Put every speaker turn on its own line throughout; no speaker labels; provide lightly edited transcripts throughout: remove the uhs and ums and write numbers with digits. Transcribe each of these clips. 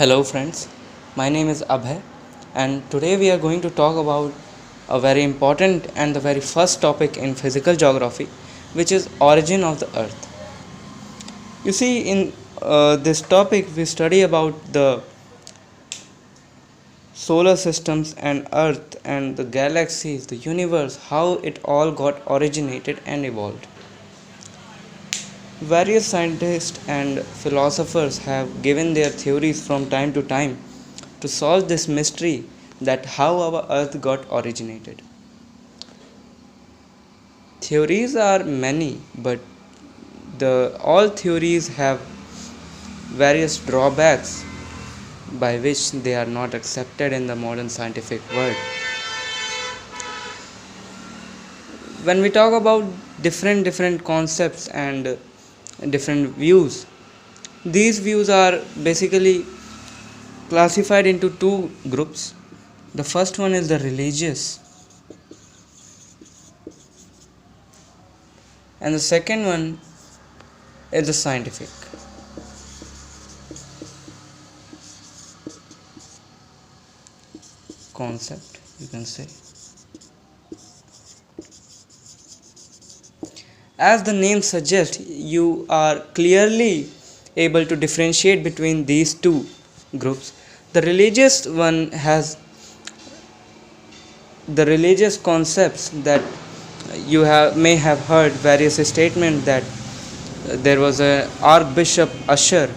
Hello friends, my name is Abhay and today we are going to talk about a very important and the very first topic in physical geography, which is origin of the earth. You see, in this topic we study about the solar systems and earth and the galaxies, the universe, how it all got originated and evolved. Various scientists and philosophers have given their theories from time to time to solve this mystery that how our earth got originated. Theories are many, but the all theories have various drawbacks by which they are not accepted in the modern scientific world. When we talk about different concepts and different views, these views are basically classified into two groups. The first one is the religious, and the second one is the scientific. Concept, you can say. As the name suggests, you are clearly able to differentiate between these two groups. The religious one has the religious concepts that may have heard various statements that there was a Archbishop Usher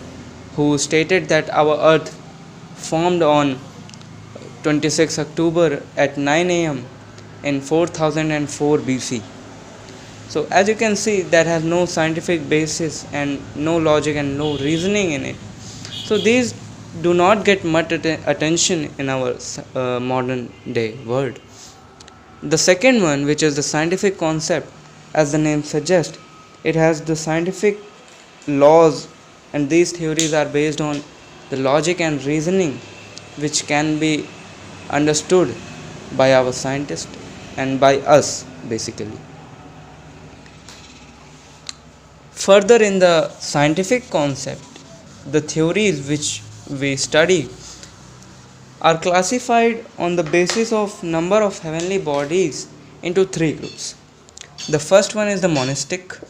who stated that our earth formed on 26 October at 9 am in 4004 BC. So as you can see, that has no scientific basis and no logic and no reasoning in it. So these do not get much attention in our modern day world. The second one, which is the scientific concept, as the name suggests, it has the scientific laws, and these theories are based on the logic and reasoning which can be understood by our scientists and by us basically. Further, in the scientific concept, the theories which we study are classified on the basis of number of heavenly bodies into three groups. The first one is the monistic,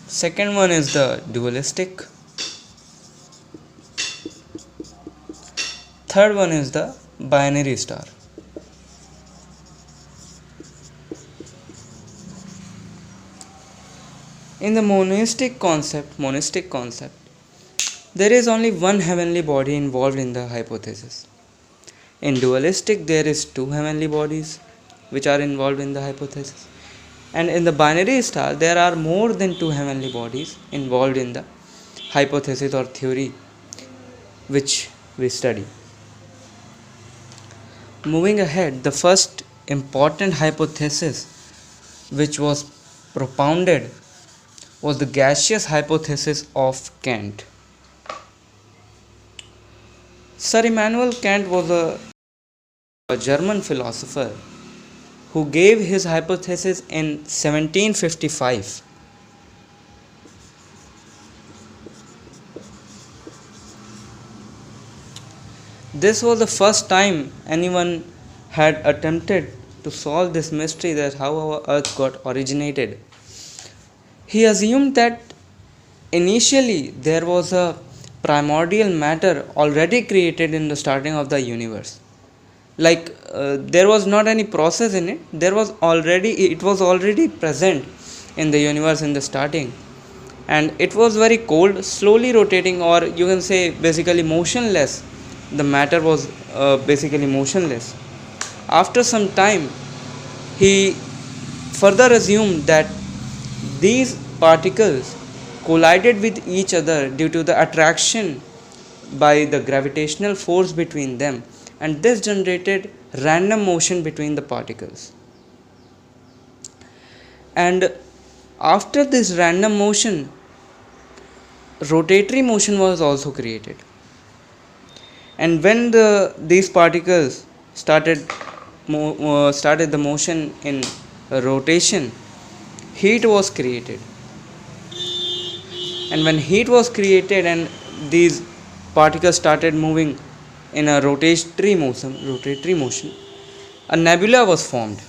second one is the dualistic, third one is the binary star. In the monistic concept, there is only one heavenly body involved in the hypothesis. In dualistic, there is two heavenly bodies which are involved in the hypothesis. And in the binary star, there are more than two heavenly bodies involved in the hypothesis or theory which we study. Moving ahead, the first important hypothesis which was propounded was the gaseous hypothesis of Kant. Sir Immanuel Kant was a German philosopher who gave his hypothesis in 1755. This was the first time anyone had attempted to solve this mystery that how our earth got originated. He assumed that initially there was a primordial matter already created in the starting of the universe. There was not any process in it. It was already present in the universe in the starting, and it was very cold, slowly rotating, or you can say basically motionless. The matter was basically motionless. After some time, he further assumed that these particles collided with each other due to the attraction by the gravitational force between them, and this generated random motion between the particles. And after this random motion, rotatory motion was also created. And when these particles started the motion in rotation, heat was created. And when heat was created and these particles started moving in a rotatory motion, a nebula was formed,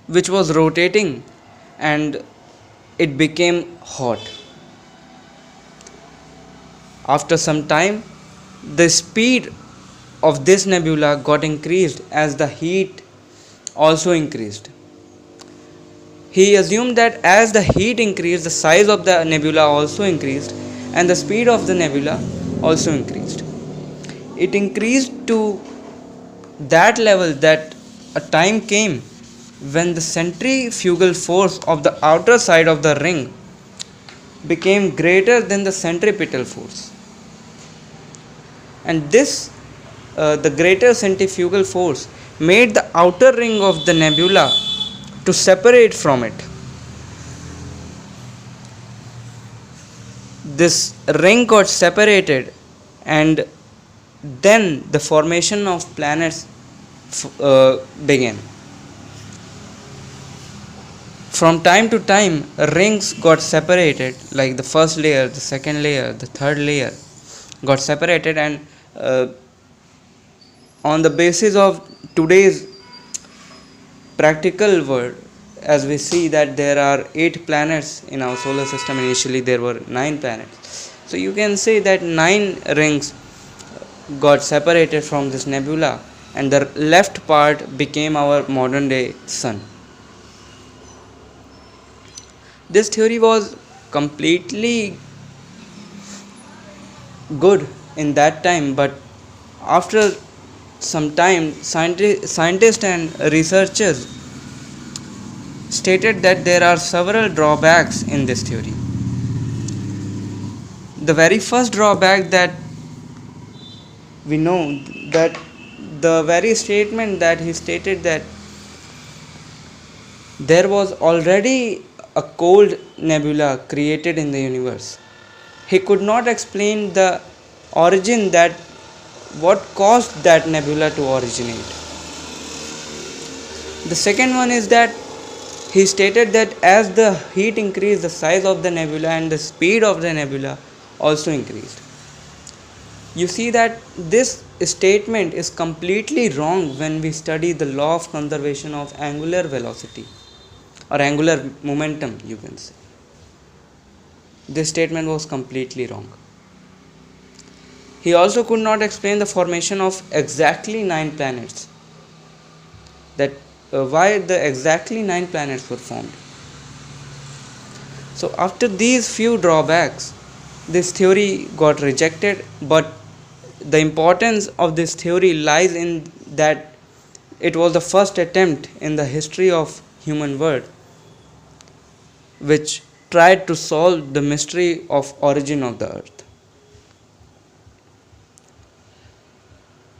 which was rotating, and it became hot. After some time, the speed of this nebula got increased as the heat also increased. He assumed that as the heat increased, the size of the nebula also increased and the speed of the nebula also increased. It increased to that level that a time came when the centrifugal force of the outer side of the ring became greater than the centripetal force. And the greater centrifugal force made the outer ring of the nebula to separate from it. This ring got separated, and then the formation of planets began. From time to time, rings got separated, like the first layer, the second layer, the third layer got separated, and on the basis of today's practical world, as we see that there are 8 planets in our solar system. Initially there were 9 planets, so you can say that 9 rings got separated from this nebula, and the left part became our modern day sun. This theory was completely good in that time, but after some time, scientists and researchers stated that there are several drawbacks in this theory. The very first drawback that we know, that the very statement that he stated that there was already a cold nebula created in the universe. He could not explain the origin, that what caused that nebula to originate. The second one is that he stated that as the heat increased, the size of the nebula and the speed of the nebula also increased. You see that this statement is completely wrong when we study the law of conservation of angular velocity or angular momentum, you can say. This statement was completely wrong. He also could not explain the formation of exactly 9 planets, that why the exactly 9 planets were formed. So after these few drawbacks, this theory got rejected, but the importance of this theory lies in that it was the first attempt in the history of human world which tried to solve the mystery of origin of the earth.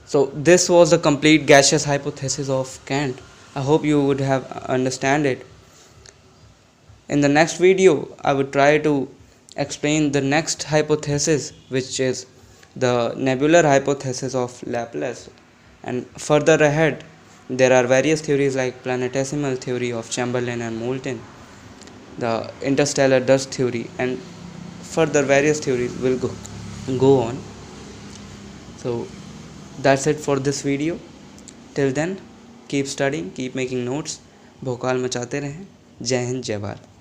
So this was the complete gaseous hypothesis of Kant. I hope you would have understand it. In the next video, I would try to explain the next hypothesis, which is the nebular hypothesis of Laplace. And further ahead, there are various theories like planetesimal theory of Chamberlain and Moulton, the interstellar dust theory, and further various theories will go on. So that's it for this video. Till then, keep studying, keep making notes, Bhokaal मचाते रहें. जय हिंद, जय भारत.